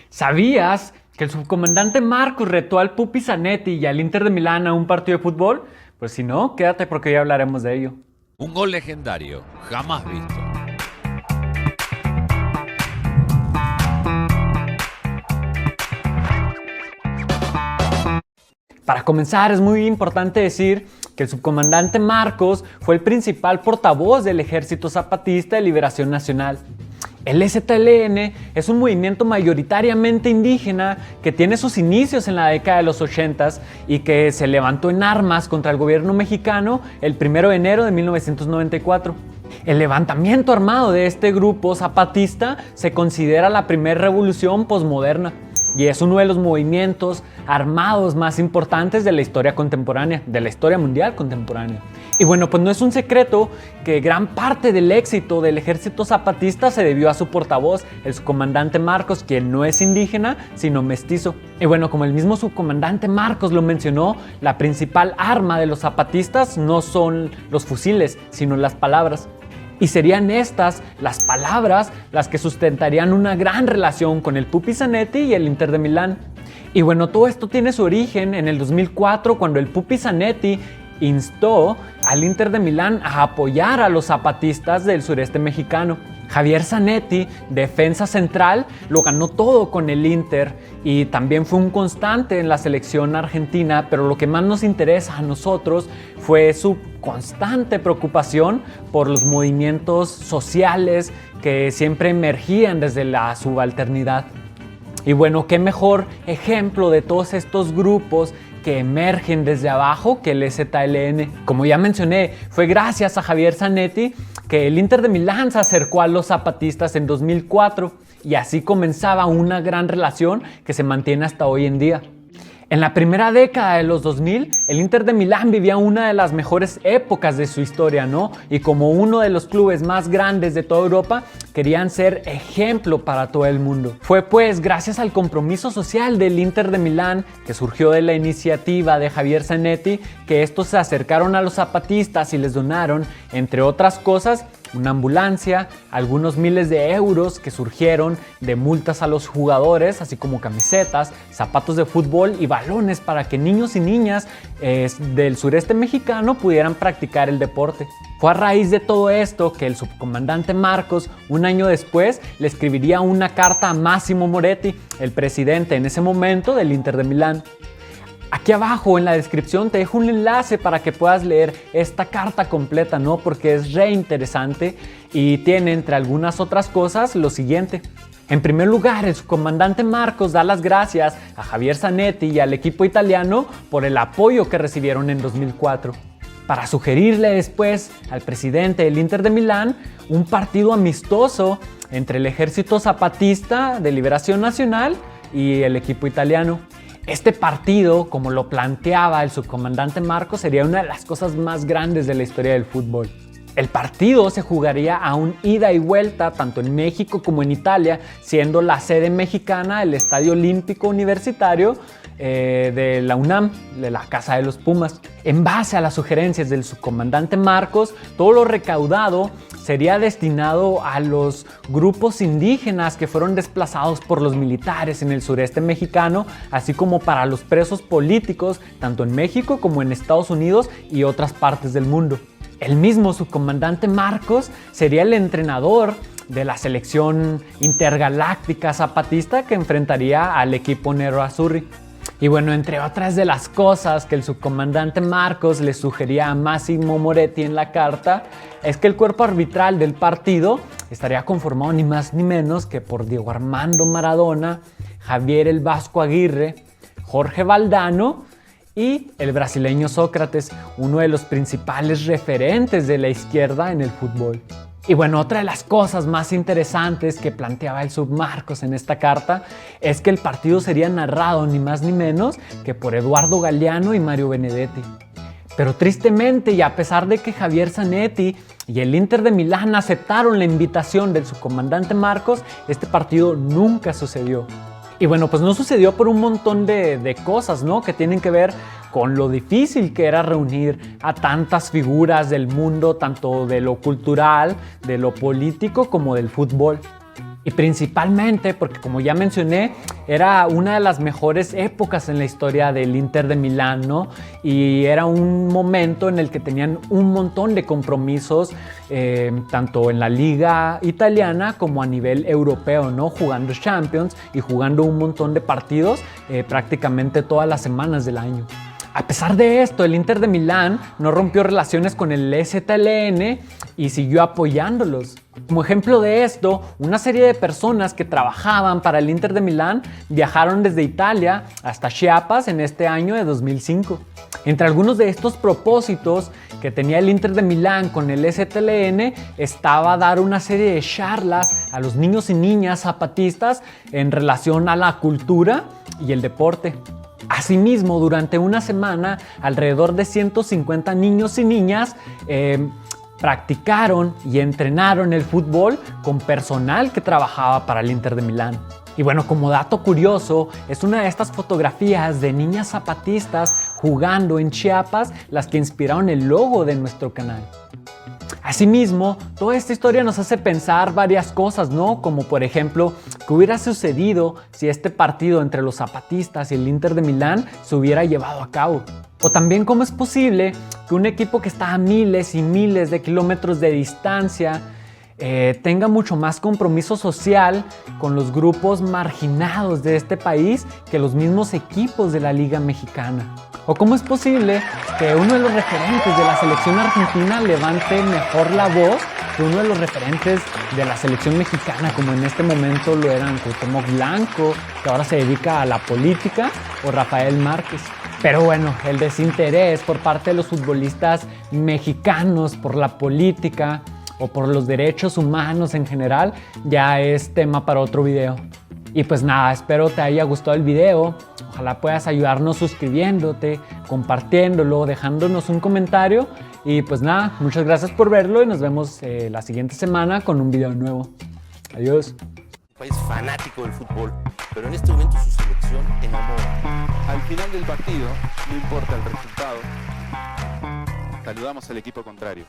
¿Sabías que el subcomandante Marcos retó al Pupi Zanetti y al Inter de Milán a un partido de fútbol? Pues si no, quédate porque hoy hablaremos de ello. Un gol legendario, jamás visto. Para comenzar, es muy importante decir que el subcomandante Marcos fue el principal portavoz del Ejército Zapatista de Liberación Nacional. El EZLN es un movimiento mayoritariamente indígena que tiene sus inicios en la década de los 80 y que se levantó en armas contra el gobierno mexicano el 1 de enero de 1994. El levantamiento armado de este grupo zapatista se considera la primera revolución posmoderna y es uno de los movimientos armados más importantes de la historia contemporánea, de la historia mundial contemporánea. Y bueno, pues no es un secreto que gran parte del éxito del ejército zapatista se debió a su portavoz, el subcomandante Marcos, quien no es indígena, sino mestizo. Y bueno, como el mismo subcomandante Marcos lo mencionó, la principal arma de los zapatistas no son los fusiles, sino las palabras. Y serían estas, las palabras, las que sustentarían una gran relación con el Pupi Zanetti y el Inter de Milán. Y bueno, todo esto tiene su origen en el 2004, cuando el Pupi Zanetti instó al Inter de Milán a apoyar a los zapatistas del sureste mexicano. Javier Zanetti, defensa central, lo ganó todo con el Inter y también fue un constante en la selección argentina, pero lo que más nos interesa a nosotros fue su constante preocupación por los movimientos sociales que siempre emergían desde la subalternidad. Y bueno, qué mejor ejemplo de todos estos grupos que emergen desde abajo que el EZLN. Como ya mencioné, fue gracias a Javier Zanetti que el Inter de Milán se acercó a los zapatistas en 2004 y así comenzaba una gran relación que se mantiene hasta hoy en día. En la primera década de los 2000, el Inter de Milán vivía una de las mejores épocas de su historia, ¿no? Y como uno de los clubes más grandes de toda Europa, querían ser ejemplo para todo el mundo. Fue pues gracias al compromiso social del Inter de Milán, que surgió de la iniciativa de Javier Zanetti, que estos se acercaron a los zapatistas y les donaron, entre otras cosas, una ambulancia, algunos miles de euros que surgieron de multas a los jugadores, así como camisetas, zapatos de fútbol y balones para que niños y niñas del sureste mexicano pudieran practicar el deporte. Fue a raíz de todo esto que el subcomandante Marcos, un año después, le escribiría una carta a Massimo Moretti, el presidente en ese momento del Inter de Milán. Aquí abajo en la descripción te dejo un enlace para que puedas leer esta carta completa, ¿no? Porque es re interesante y tiene, entre algunas otras cosas, lo siguiente. En primer lugar, el subcomandante Marcos da las gracias a Javier Zanetti y al equipo italiano por el apoyo que recibieron en 2004. Para sugerirle después al presidente del Inter de Milán un partido amistoso entre el Ejército Zapatista de Liberación Nacional y el equipo italiano. Este partido, como lo planteaba el subcomandante Marcos, sería una de las cosas más grandes de la historia del fútbol. El partido se jugaría a un ida y vuelta tanto en México como en Italia, siendo la sede mexicana el Estadio Olímpico Universitario de la UNAM, de la Casa de los Pumas. En base a las sugerencias del subcomandante Marcos, todo lo recaudado sería destinado a los grupos indígenas que fueron desplazados por los militares en el sureste mexicano, así como para los presos políticos, tanto en México como en Estados Unidos y otras partes del mundo. El mismo subcomandante Marcos sería el entrenador de la selección intergaláctica zapatista que enfrentaría al equipo Nero Azzurri. Y bueno, entre otras de las cosas que el subcomandante Marcos le sugería a Massimo Moretti en la carta, es que el cuerpo arbitral del partido estaría conformado ni más ni menos que por Diego Armando Maradona, Javier el Vasco Aguirre, Jorge Valdano y el brasileño Sócrates, uno de los principales referentes de la izquierda en el fútbol. Y bueno, otra de las cosas más interesantes que planteaba el subMarcos en esta carta es que el partido sería narrado ni más ni menos que por Eduardo Galeano y Mario Benedetti. Pero tristemente, y a pesar de que Javier Zanetti y el Inter de Milán aceptaron la invitación del subcomandante Marcos, este partido nunca sucedió. Y bueno, pues no sucedió por un montón de cosas, ¿no? Que tienen que ver con lo difícil que era reunir a tantas figuras del mundo, tanto de lo cultural, de lo político, como del fútbol. Y principalmente porque, como ya mencioné, era una de las mejores épocas en la historia del Inter de Milán, ¿no? Y era un momento en el que tenían un montón de compromisos, tanto en la liga italiana como a nivel europeo, ¿no? Jugando Champions y jugando un montón de partidos prácticamente todas las semanas del año. A pesar de esto, el Inter de Milán no rompió relaciones con el ZLN y siguió apoyándolos. Como ejemplo de esto, una serie de personas que trabajaban para el Inter de Milán viajaron desde Italia hasta Chiapas en este año de 2005. Entre algunos de estos propósitos que tenía el Inter de Milán con el ZLN estaba dar una serie de charlas a los niños y niñas zapatistas en relación a la cultura y el deporte. Asimismo, durante una semana, alrededor de 150 niños y niñas practicaron y entrenaron el fútbol con personal que trabajaba para el Inter de Milán. Y bueno, como dato curioso, es una de estas fotografías de niñas zapatistas jugando en Chiapas las que inspiraron el logo de nuestro canal. Asimismo, toda esta historia nos hace pensar varias cosas, ¿no? Como por ejemplo, ¿qué hubiera sucedido si este partido entre los zapatistas y el Inter de Milán se hubiera llevado a cabo? O también, ¿cómo es posible que un equipo que está a miles y miles de kilómetros de distancia tenga mucho más compromiso social con los grupos marginados de este país que los mismos equipos de la Liga Mexicana? ¿O cómo es posible que uno de los referentes de la selección argentina levante mejor la voz que uno de los referentes de la selección mexicana, como en este momento lo eran Cuauhtémoc Blanco, que ahora se dedica a la política, o Rafael Márquez? Pero bueno, el desinterés por parte de los futbolistas mexicanos por la política o por los derechos humanos en general ya es tema para otro video. Y pues nada, espero te haya gustado el video. Ojalá puedas ayudarnos suscribiéndote, compartiéndolo, dejándonos un comentario. Y pues nada, muchas gracias por verlo y nos vemos la siguiente semana con un video nuevo. Adiós. País fanático del fútbol, pero en este momento su selección enamora. Al final del partido, no importa el resultado, saludamos al equipo contrario.